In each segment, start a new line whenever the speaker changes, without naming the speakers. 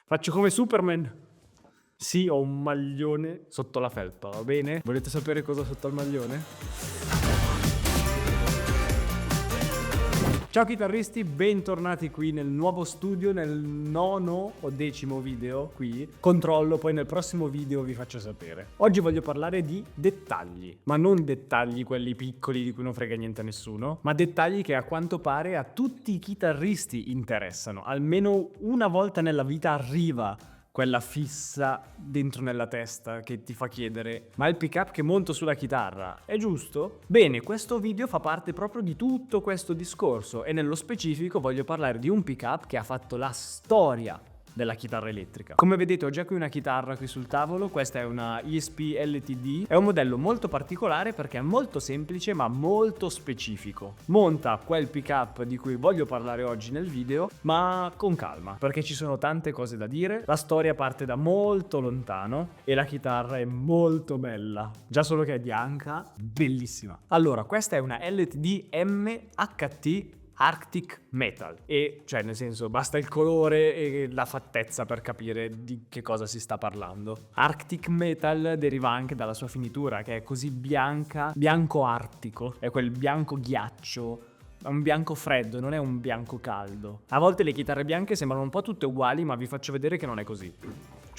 Faccio come Superman. Sì, ho un maglione sotto la felpa, va bene? Volete sapere cosa ho sotto al maglione? Ciao chitarristi, bentornati qui nel nuovo studio, nel 9° o 10° video qui. Controllo, poi nel prossimo video vi faccio sapere. Oggi voglio parlare di dettagli, ma non dettagli quelli piccoli di cui non frega niente a nessuno, ma dettagli che a quanto pare a tutti i chitarristi interessano. Almeno una volta nella vita arriva quella fissa dentro nella testa che ti fa chiedere: ma il pick-up che monto sulla chitarra è giusto? Bene, questo video fa parte proprio di tutto questo discorso e nello specifico voglio parlare di un pick-up che ha fatto la storia della chitarra elettrica. Come vedete ho già qui una chitarra qui sul tavolo, questa è una ESP LTD, è un modello molto particolare perché è molto semplice ma molto specifico. Monta quel pick-up di cui voglio parlare oggi nel video, ma con calma, perché ci sono tante cose da dire, la storia parte da molto lontano e la chitarra è molto bella, già solo che è bianca, bellissima. Allora, questa è una LTD MHT Arctic Metal e cioè nel senso basta il colore e la fattezza per capire di che cosa si sta parlando. Arctic Metal deriva anche dalla sua finitura che è così bianca, bianco artico, è quel bianco ghiaccio, è un bianco freddo, non è un bianco caldo. A volte le chitarre bianche sembrano un po' tutte uguali, ma vi faccio vedere che non è così.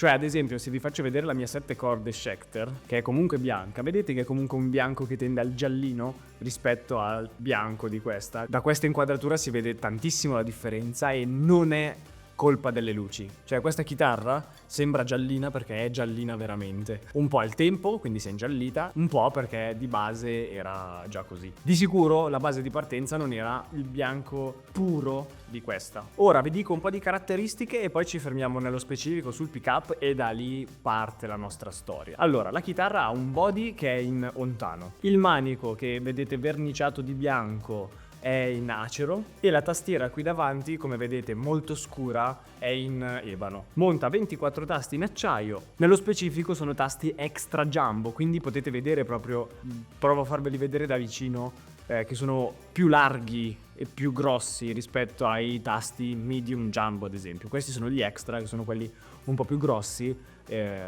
Cioè, ad esempio, se vi faccio vedere la mia 7 corde Schecter, che è comunque bianca, vedete che è comunque un bianco che tende al giallino rispetto al bianco di questa. Da questa inquadratura si vede tantissimo la differenza e non è colpa delle luci. Cioè, questa chitarra sembra giallina perché è giallina veramente. Un po' al tempo, quindi si è ingiallita, un po' perché di base era già così. Di sicuro la base di partenza non era il bianco puro di questa. Ora vi dico un po' di caratteristiche e poi ci fermiamo nello specifico sul pick-up e da lì parte la nostra storia. Allora, la chitarra ha un body che è in ontano. Il manico che vedete verniciato di bianco è in acero e la tastiera qui davanti, come vedete molto scura, è in ebano. Monta 24 tasti in acciaio, nello specifico sono tasti extra jumbo, quindi potete vedere proprio, provo a farveli vedere da vicino, che sono più larghi e più grossi rispetto ai tasti medium jumbo ad esempio. Questi sono gli extra, che sono quelli un po' più grossi,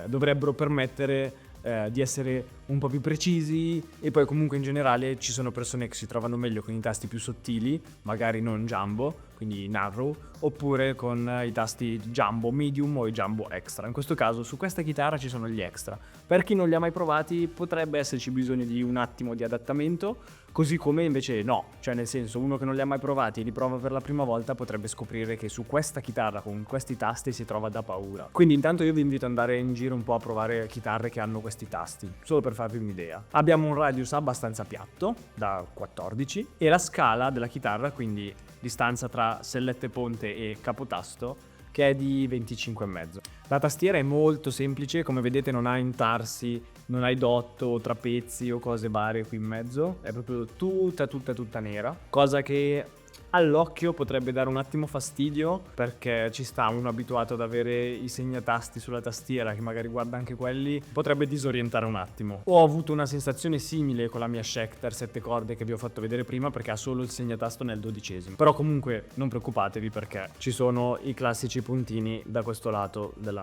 dovrebbero permettere di essere un po' più precisi e poi comunque in generale ci sono persone che si trovano meglio con i tasti più sottili, magari non jumbo, quindi narrow, oppure con i tasti jumbo medium o i jumbo extra. In questo caso su questa chitarra ci sono gli extra. Per chi non li ha mai provati potrebbe esserci bisogno di un attimo di adattamento, così come invece no, cioè nel senso uno che non li ha mai provati e li prova per la prima volta potrebbe scoprire che su questa chitarra con questi tasti si trova da paura. Quindi intanto io vi invito ad andare in giro un po' a provare chitarre che hanno questi tasti, solo per farvi un'idea. Abbiamo un radius abbastanza piatto, da 14, e la scala della chitarra, quindi distanza tra sellette ponte e capotasto, che è di 25,5. La tastiera è molto semplice, come vedete non ha intarsi, non hai dot o trapezzi o cose varie qui in mezzo, è proprio tutta nera, cosa che all'occhio potrebbe dare un attimo fastidio perché ci sta uno abituato ad avere i segnatasti sulla tastiera che magari guarda anche quelli, potrebbe disorientare un attimo. Ho avuto una sensazione simile con la mia Schecter 7 corde che vi ho fatto vedere prima perché ha solo il segnatasto nel 12°, però comunque non preoccupatevi perché ci sono i classici puntini da questo lato del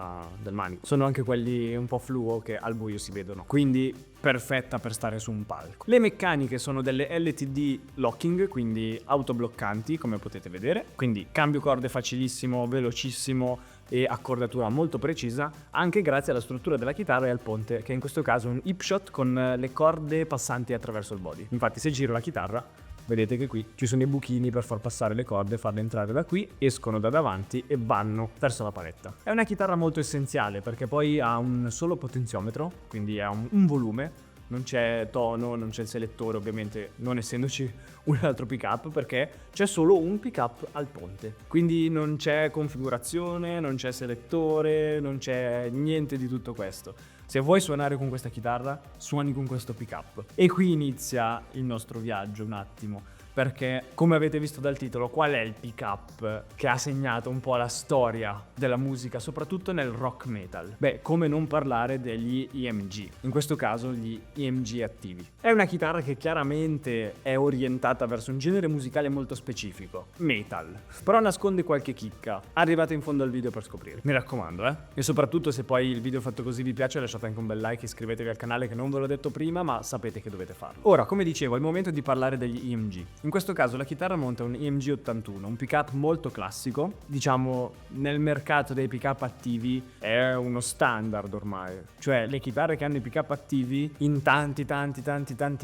manico, sono anche quelli un po' fluo che al buio si vedono, quindi perfetta per stare su un palco. Le meccaniche sono delle LTD locking, quindi autobloccanti come potete vedere, quindi cambio corde facilissimo, velocissimo e accordatura molto precisa, anche grazie alla struttura della chitarra e al ponte, che in questo caso è un hip shot con le corde passanti attraverso il body. Infatti se giro la chitarra vedete che qui ci sono i buchini per far passare le corde, farle entrare da qui, escono da davanti e vanno verso la paletta. È una chitarra molto essenziale perché poi ha un solo potenziometro, quindi ha un volume, non c'è tono, non c'è il selettore ovviamente, non essendoci un altro pick-up perché c'è solo un pick-up al ponte. Quindi non c'è configurazione, non c'è selettore, non c'è niente di tutto questo. Se vuoi suonare con questa chitarra, suoni con questo pick-up. E qui inizia il nostro viaggio un attimo. perché come avete visto dal titolo, qual è il pick-up che ha segnato un po' la storia della musica, soprattutto nel rock metal? Beh, come non parlare degli EMG, in questo caso gli EMG attivi. È una chitarra che chiaramente è orientata verso un genere musicale molto specifico, metal, però nasconde qualche chicca. Arrivate in fondo al video per scoprire, mi raccomando, E soprattutto se poi il video fatto così vi piace, lasciate anche un bel like, iscrivetevi al canale che non ve l'ho detto prima, ma sapete che dovete farlo. Ora, come dicevo, è il momento di parlare degli EMG. In questo caso la chitarra monta un EMG 81, un pick-up molto classico, diciamo nel mercato dei pick-up attivi è uno standard ormai, cioè le chitarre che hanno i pick-up attivi in tanti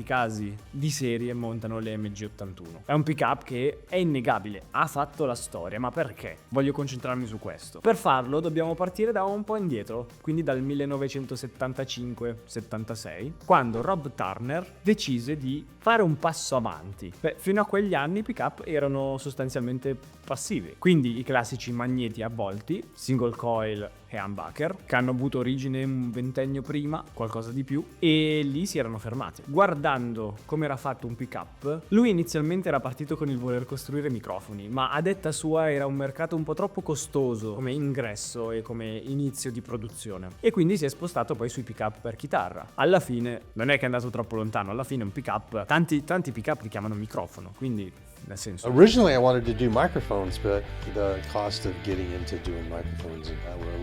casi di serie montano le EMG 81. È un pick-up che è innegabile, ha fatto la storia, ma perché? Voglio concentrarmi su questo. Per farlo dobbiamo partire da un po' indietro, quindi dal 1975-76, quando Rob Turner decise di fare un passo avanti. Beh, fino a quegli anni i pick-up erano sostanzialmente passivi, quindi i classici magneti avvolti, single coil e humbucker, che hanno avuto origine un ventennio prima, qualcosa di più, e lì si erano fermati. Guardando come era fatto un pick-up, lui inizialmente era partito con il voler costruire microfoni, ma a detta sua era un mercato un po' troppo costoso come ingresso e come inizio di produzione, e quindi si è spostato poi sui pick-up per chitarra. Alla fine non è che è andato troppo lontano, alla fine un pick-up, tanti pick-up li chiamano microfono, quindi nel senso.
Originally, I wanted to do microphones, but the cost of getting into doing microphones were a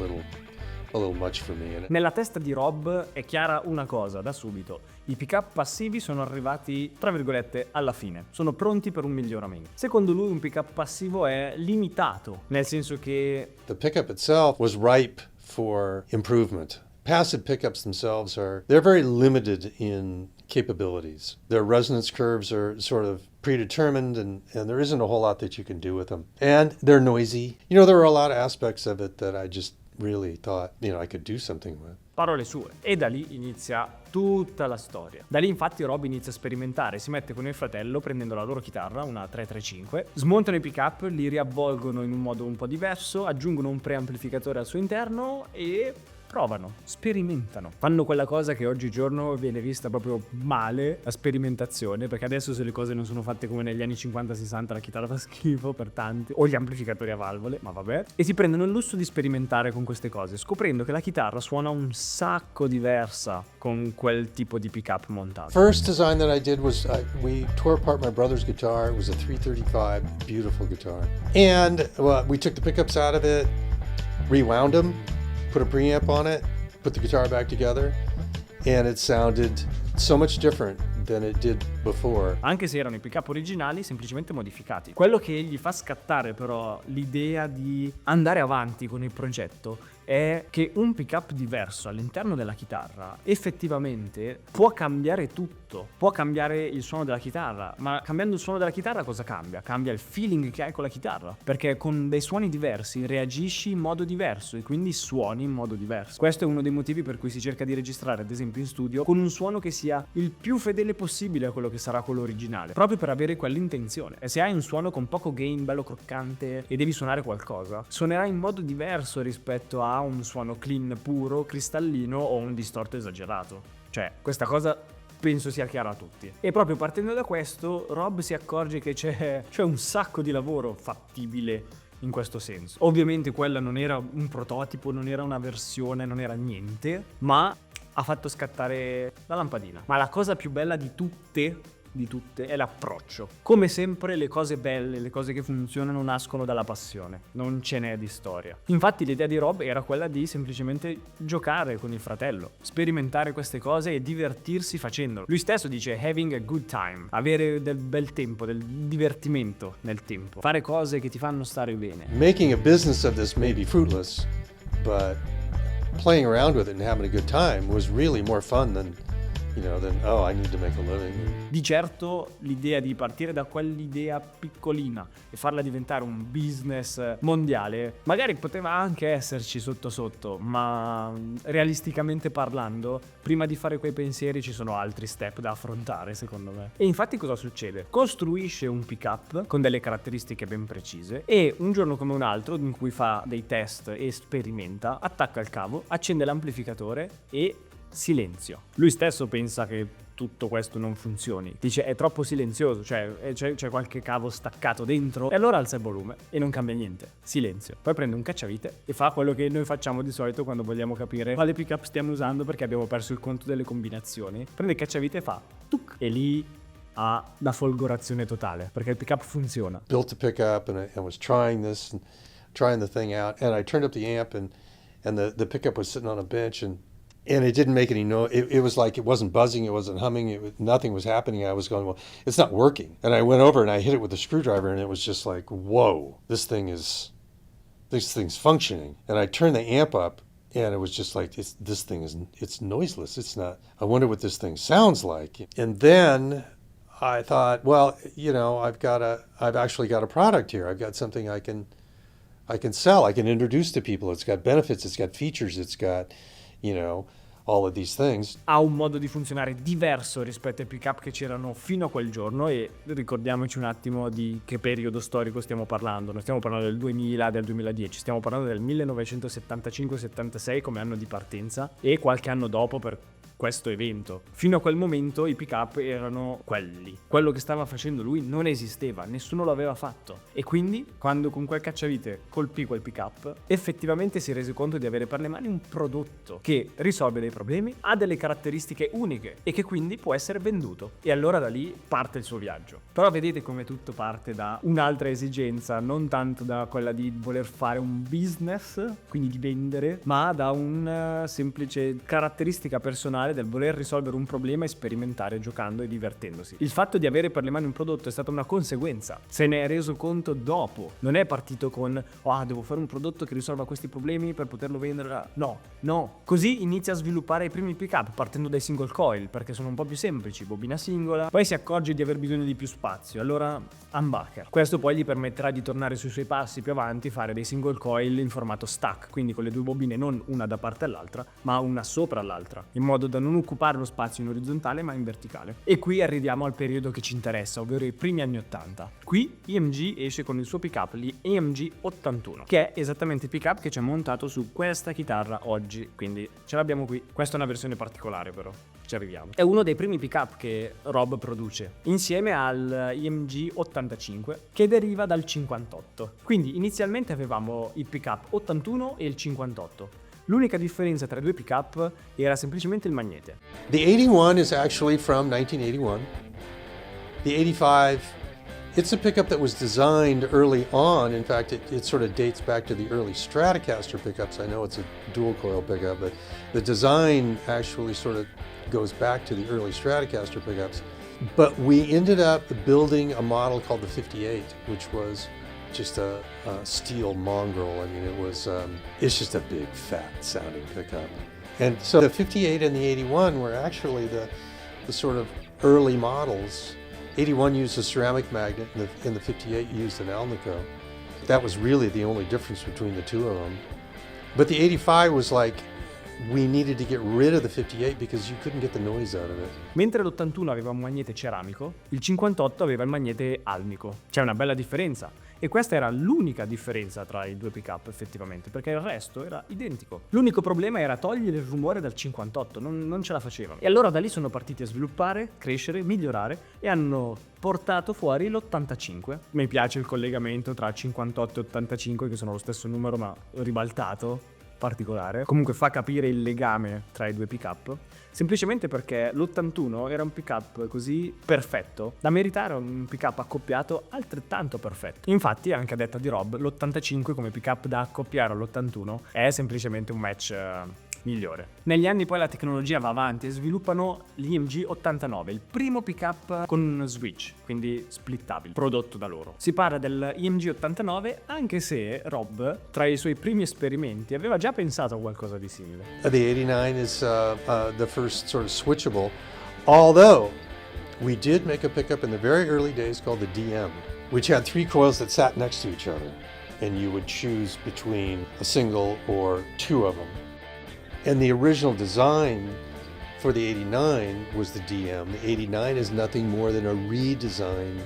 little much for me.
Nella testa di Rob è chiara una cosa da subito: i pick-up passivi sono arrivati, tra virgolette, alla fine, sono pronti per un miglioramento. Secondo lui un pick-up passivo è limitato, nel senso che
the pickup itself was ripe for improvement. Passive pickups themselves they're very limited in capabilities. Their resonance curves are sort of predetermined and there isn't a whole lot that you can do with them. And they're noisy. You know, there are a lot of aspects of it that I just really thought, I could do something with.
Parole sue. E da lì inizia tutta la storia. Da lì infatti Rob inizia a sperimentare, si mette con il fratello prendendo la loro chitarra, una 335, smontano i pick-up, li riavvolgono in un modo un po' diverso, aggiungono un preamplificatore al suo interno e provano, sperimentano. Fanno quella cosa che oggigiorno viene vista proprio male, la sperimentazione, perché adesso se le cose non sono fatte come negli anni 50-60 la chitarra fa schifo per tanti, o gli amplificatori a valvole, ma vabbè, e si prendono il lusso di sperimentare con queste cose, scoprendo che la chitarra suona un sacco diversa con quel tipo di pick-up montato.
First design that I did was we tore apart my brother's guitar. It was a 335, beautiful guitar. And we took the pickups out of it, rewound them, put a preamp on it, put the guitar back together, and it sounded so much different than it did before.
Anche se erano i pick-up originali, semplicemente modificati. Quello che gli fa scattare però l'idea di andare avanti con il progetto è che un pick-up diverso all'interno della chitarra effettivamente può cambiare tutto, può cambiare il suono della chitarra, ma cambiando il suono della chitarra cosa cambia? Cambia il feeling che hai con la chitarra, perché con dei suoni diversi reagisci in modo diverso e quindi suoni in modo diverso. Questo è uno dei motivi per cui si cerca di registrare ad esempio in studio con un suono che sia il più fedele possibile a quello che sarà quello originale, proprio per avere quell'intenzione. E se hai un suono con poco gain, bello croccante e devi suonare qualcosa, suonerà in modo diverso rispetto a un suono clean puro, cristallino o un distorto esagerato. Cioè, questa cosa penso sia chiara a tutti. E proprio partendo da questo, Rob si accorge che c'è un sacco di lavoro fattibile in questo senso. Ovviamente quella non era un prototipo, non era una versione, non era niente, ma ha fatto scattare la lampadina. Ma la cosa più bella di tutte è l'approccio. Come sempre le cose belle, le cose che funzionano nascono dalla passione, non ce n'è di storia. Infatti l'idea di Rob era quella di semplicemente giocare con il fratello, sperimentare queste cose e divertirsi facendolo. Lui stesso dice having a good time, avere del bel tempo, del divertimento nel tempo, fare cose che ti fanno stare bene.
Making a business of this may be fruitless, but playing around with it and having a good time was really more fun than oh, I need to make a living.
Di certo l'idea di partire da quell'idea piccolina e farla diventare un business mondiale magari poteva anche esserci sotto sotto, ma realisticamente parlando prima di fare quei pensieri ci sono altri step da affrontare secondo me. E infatti cosa succede? Costruisce un pick-up con delle caratteristiche ben precise e un giorno come un altro in cui fa dei test e sperimenta, attacca il cavo, accende l'amplificatore e silenzio. Lui stesso pensa che tutto questo non funzioni. Dice è troppo silenzioso, cioè c'è qualche cavo staccato dentro, e allora alza il volume e non cambia niente, silenzio. Poi prende un cacciavite e fa quello che noi facciamo di solito quando vogliamo capire quale pickup stiamo usando perché abbiamo perso il conto delle combinazioni. Prende il cacciavite e fa tuc, e lì ha la folgorazione totale perché il pickup funziona.
Built a pickup and I was trying this and trying the thing out, and I turned up the amp and the pickup was sitting on a bench and it didn't make any noise. It was like it wasn't buzzing, it wasn't humming, nothing was happening. I was going, well, it's not working. And I went over and I hit it with a screwdriver and it was just like, whoa, this thing's functioning. And I turned the amp up and it was just like, it's noiseless. It's not, I wonder what this thing sounds like. And then I thought, well, I've actually got a product here. I've got something I can sell. I can introduce to people. It's got benefits. It's got features. It's got, all of these things.
Ha un modo di funzionare diverso rispetto ai pick-up che c'erano fino a quel giorno, e ricordiamoci un attimo di che periodo storico stiamo parlando. Non stiamo parlando del 2000, del 2010, stiamo parlando del 1975-76 come anno di partenza e qualche anno dopo per questo evento. Fino a quel momento i pick-up erano quelli. Quello che stava facendo lui non esisteva, nessuno lo aveva fatto. E quindi, quando con quel cacciavite colpì quel pick-up, effettivamente si rese conto di avere per le mani un prodotto che risolve dei problemi, ha delle caratteristiche uniche e che quindi può essere venduto. E allora da lì parte il suo viaggio. Però vedete come tutto parte da un'altra esigenza, non tanto da quella di voler fare un business, quindi di vendere, ma da una semplice caratteristica personale del voler risolvere un problema e sperimentare giocando e divertendosi. Il fatto di avere per le mani un prodotto è stata una conseguenza, se ne è reso conto dopo. Non è partito con devo fare un prodotto che risolva questi problemi per poterlo vendere. No. Così inizia a sviluppare i primi pick-up partendo dai single coil perché sono un po' più semplici, bobina singola. Poi si accorge di aver bisogno di più spazio, allora humbucker. Questo poi gli permetterà di tornare sui suoi passi più avanti, fare dei single coil in formato stack, quindi con le due bobine non una da parte all'altra ma una sopra l'altra, in modo da non occupare lo spazio in orizzontale ma in verticale. E qui arriviamo al periodo che ci interessa, ovvero i primi anni 80. Qui EMG esce con il suo pick-up, gli EMG 81, che è esattamente il pick-up che c'è montato su questa chitarra oggi, quindi ce l'abbiamo qui. Questa è una versione particolare però, ci arriviamo. È uno dei primi pick-up che Rob produce, insieme al EMG 85 che deriva dal 58. Quindi inizialmente avevamo il pick-up 81 e il 58. L'unica differenza tra i due pick-up era semplicemente il magnete.
The 81 is actually from 1981. The 85, it's a pickup that was designed early on. In fact, it sort of dates back to the early Stratocaster pickups. I know it's a dual coil pickup, but the design actually sort of goes back to the early Stratocaster pickups. But we ended up building a model called the 58, which was just a steel mongrel. I mean, it's just a big, fat sounding pickup. And so the 58 and the 81 were actually the sort of early models. 81 used a ceramic magnet and the 58 used an Alnico. That was really the only difference between the two of them. But the 85 was like, we needed to get rid of the 58 because you couldn't get the noise out of it.
Mentre l'81 aveva un magnete ceramico, il 58 aveva il magnete alnico. C'è una bella differenza. E questa era l'unica differenza tra i due pick-up effettivamente, perché il resto era identico. L'unico problema era togliere il rumore dal 58, non ce la facevano. E allora da lì sono partiti a sviluppare, crescere, migliorare e hanno portato fuori l'85. Mi piace il collegamento tra 58 e 85, che sono lo stesso numero ma ribaltato, particolare. Comunque fa capire il legame tra i due pick-up, semplicemente perché l'81 era un pick-up così perfetto da meritare un pick-up accoppiato altrettanto perfetto. Infatti, anche a detta di Rob, l'85 come pick-up da accoppiare all'81 è semplicemente un match migliore. Negli anni poi la tecnologia va avanti e sviluppano l'EMG 89, il primo pick-up con un switch, quindi splittabile, prodotto da loro. Si parla dell'EMG 89 anche se Rob, tra i suoi primi esperimenti, aveva già pensato a qualcosa di simile.
The 89 is the first sort of switchable, although we did make a pickup in the very early days called the DM, which had three coils that sat next to each other, and you would choose between a single or two of them. And the original design for the 89 was the DM. The 89 is nothing more than a redesign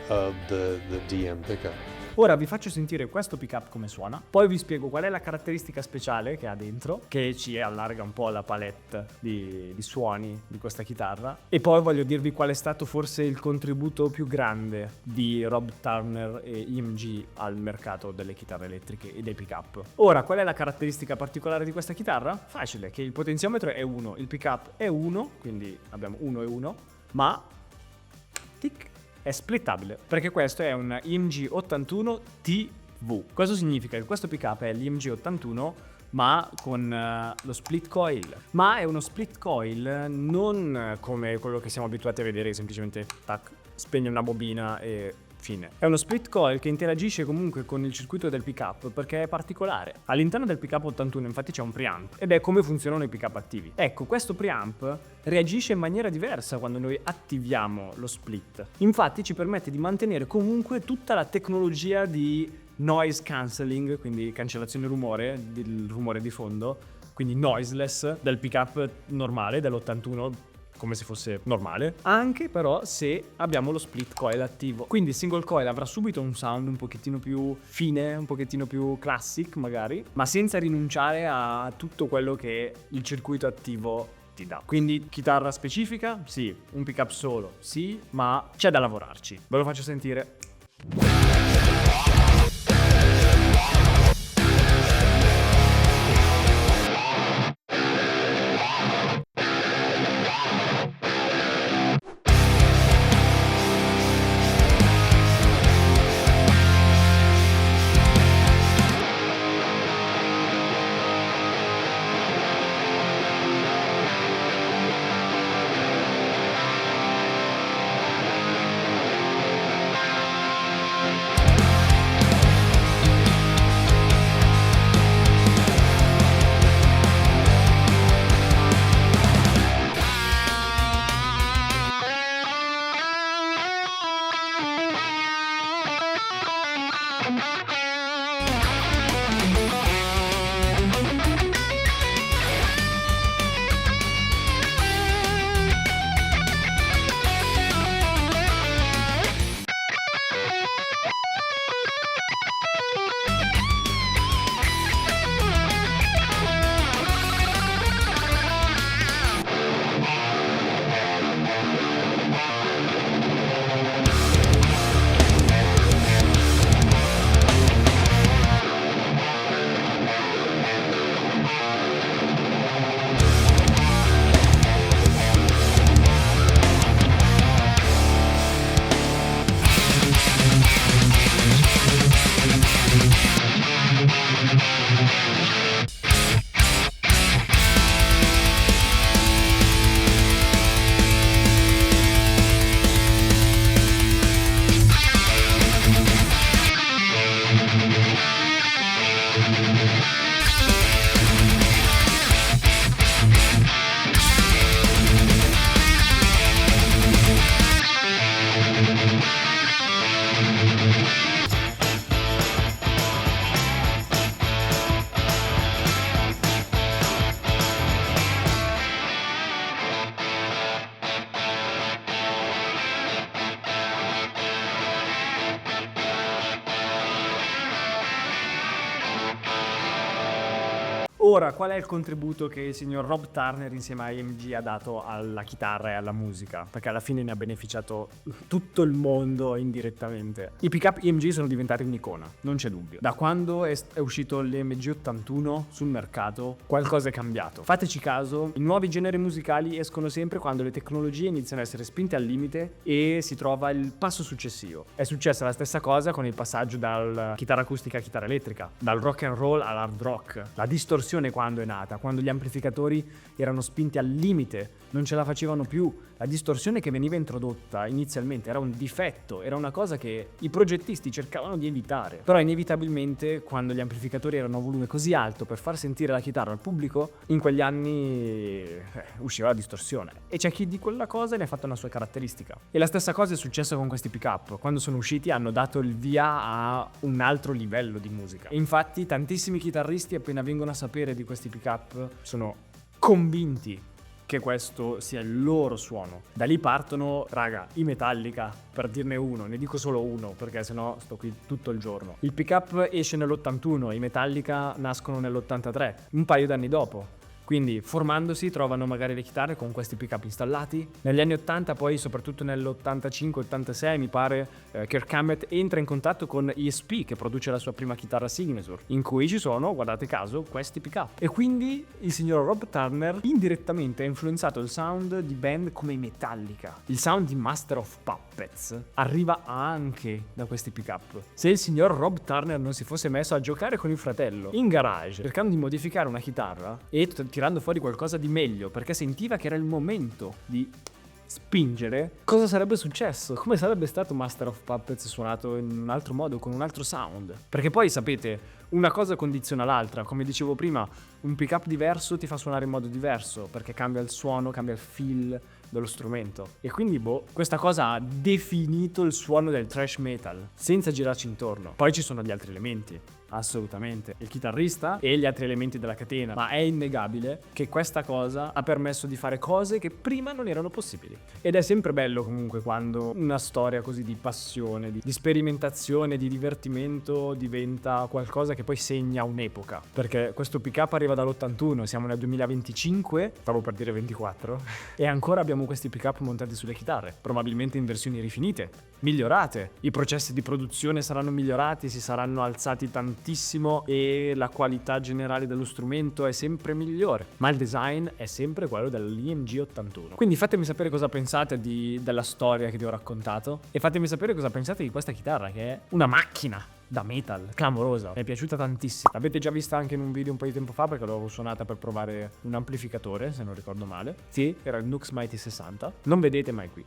of the DM pickup.
Ora vi faccio sentire questo pickup come suona, poi vi spiego qual è la caratteristica speciale che ha dentro, che ci allarga un po' la palette di suoni di questa chitarra, e poi voglio dirvi qual è stato forse il contributo più grande di Rob Turner e EMG al mercato delle chitarre elettriche e dei pickup. Ora, qual è la caratteristica particolare di questa chitarra? Facile, che il potenziometro è 1, il pickup è 1, quindi abbiamo 1 e 1, ma tic, è splittabile, perché questo è un EMG 81 TV. Questo significa che questo pickup è l'EMG 81 ma con lo split coil. Ma è uno split coil non come quello che siamo abituati a vedere, semplicemente tac, spegne una bobina e fine. È uno split coil che interagisce comunque con il circuito del pickup perché è particolare. All'interno del pickup 81 infatti c'è un preamp ed è come funzionano i pickup attivi. Ecco, questo preamp reagisce in maniera diversa quando noi attiviamo lo split. Infatti ci permette di mantenere comunque tutta la tecnologia di noise cancelling, quindi cancellazione rumore, del rumore di fondo, quindi noiseless del pickup normale dell'81, come se fosse normale, anche però se abbiamo lo split coil attivo. Quindi il single coil avrà subito un sound un pochettino più fine, un pochettino più classic magari, ma senza rinunciare a tutto quello che il circuito attivo ti dà. Quindi chitarra specifica? Sì. Un pickup solo? Sì, ma c'è da lavorarci. Ve lo faccio sentire. Ora, qual è il contributo che il signor Rob Turner insieme a EMG ha dato alla chitarra e alla musica? Perché alla fine ne ha beneficiato tutto il mondo indirettamente. I pickup EMG sono diventati un'icona, non c'è dubbio. Da quando è uscito l'EMG 81 sul mercato, qualcosa è cambiato. Fateci caso, i nuovi generi musicali escono sempre quando le tecnologie iniziano a essere spinte al limite e si trova il passo successivo. È successa la stessa cosa con il passaggio dal chitarra acustica a chitarra elettrica, dal rock and roll all'hard rock. La distorsione quando è nata, quando gli amplificatori erano spinti al limite, non ce la facevano più. La distorsione che veniva introdotta inizialmente era un difetto, era una cosa che i progettisti cercavano di evitare. Però inevitabilmente, quando gli amplificatori erano a volume così alto per far sentire la chitarra al pubblico, in quegli anni usciva la distorsione. E c'è chi di quella cosa ne ha fatto una sua caratteristica. E la stessa cosa è successa con questi pick-up. Quando sono usciti hanno dato il via a un altro livello di musica. E infatti tantissimi chitarristi, appena vengono a sapere di questi pick-up, sono convinti che questo sia il loro suono. Da lì partono, raga, i Metallica, per dirne uno, ne dico solo uno perché sennò sto qui tutto il giorno. Il pick-up esce nell'81, i Metallica nascono nell'83, un paio d'anni dopo. Quindi formandosi trovano magari le chitarre con questi pick-up installati. Negli anni 80, poi soprattutto nell'85-86 mi pare, Kirk Hammett entra in contatto con ESP che produce la sua prima chitarra signature, in cui ci sono, guardate caso, questi pick-up. E quindi il signor Rob Turner indirettamente ha influenzato il sound di band come i Metallica. Il sound di Master of Puppets arriva anche da questi pick-up. Se il signor Rob Turner non si fosse messo a giocare con il fratello in garage cercando di modificare una chitarra e tirando fuori qualcosa di meglio perché sentiva che era il momento di spingere, cosa sarebbe successo? Come sarebbe stato Master of Puppets suonato in un altro modo, con un altro sound? Perché poi sapete, una cosa condiziona l'altra, come dicevo prima, un pick-up diverso ti fa suonare in modo diverso perché cambia il suono, cambia il feel dello strumento. E quindi questa cosa ha definito il suono del thrash metal senza girarci intorno. Poi ci sono gli altri elementi, assolutamente, il chitarrista e gli altri elementi della catena, ma è innegabile che questa cosa ha permesso di fare cose che prima non erano possibili. Ed è sempre bello comunque quando una storia così di passione, di sperimentazione, di divertimento diventa qualcosa che poi segna un'epoca. Perché questo pick-up arriva dall'81, siamo nel 2025, stavo per dire 24, e ancora abbiamo questi pick-up montati sulle chitarre, probabilmente in versioni rifinite, migliorate. I processi di produzione saranno migliorati, si saranno alzati tantissimo e la qualità generale dello strumento è sempre migliore, ma il design è sempre quello dell'IMG 81. Quindi fatemi sapere cosa pensate della storia che vi ho raccontato e fatemi sapere cosa pensate di questa chitarra che è una macchina da metal, clamorosa, mi è piaciuta tantissimo. L'avete già vista anche in un video un po' di tempo fa perché l'avevo suonata per provare un amplificatore, se non ricordo male. Sì, era il Nux Mighty 60, non vedete mai qui.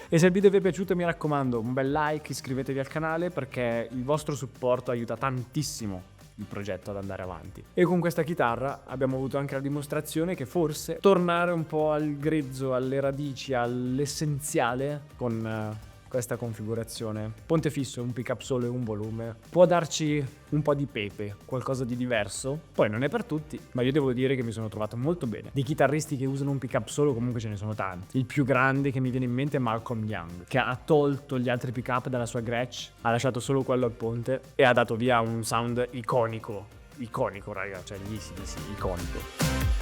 E se il video vi è piaciuto mi raccomando un bel like, iscrivetevi al canale perché il vostro supporto aiuta tantissimo il progetto ad andare avanti. E con questa chitarra abbiamo avuto anche la dimostrazione che forse tornare un po' al grezzo, alle radici, all'essenziale con questa configurazione ponte fisso, un pick up solo e un volume può darci un po' di pepe, qualcosa di diverso. Poi non è per tutti, ma io devo dire che mi sono trovato molto bene. Di chitarristi che usano un pick up solo comunque ce ne sono tanti. Il più grande che mi viene in mente è Malcolm Young, che ha tolto gli altri pick up dalla sua Gretsch, ha lasciato solo quello al ponte e ha dato via un sound iconico raga, cioè gli AC/DC iconico.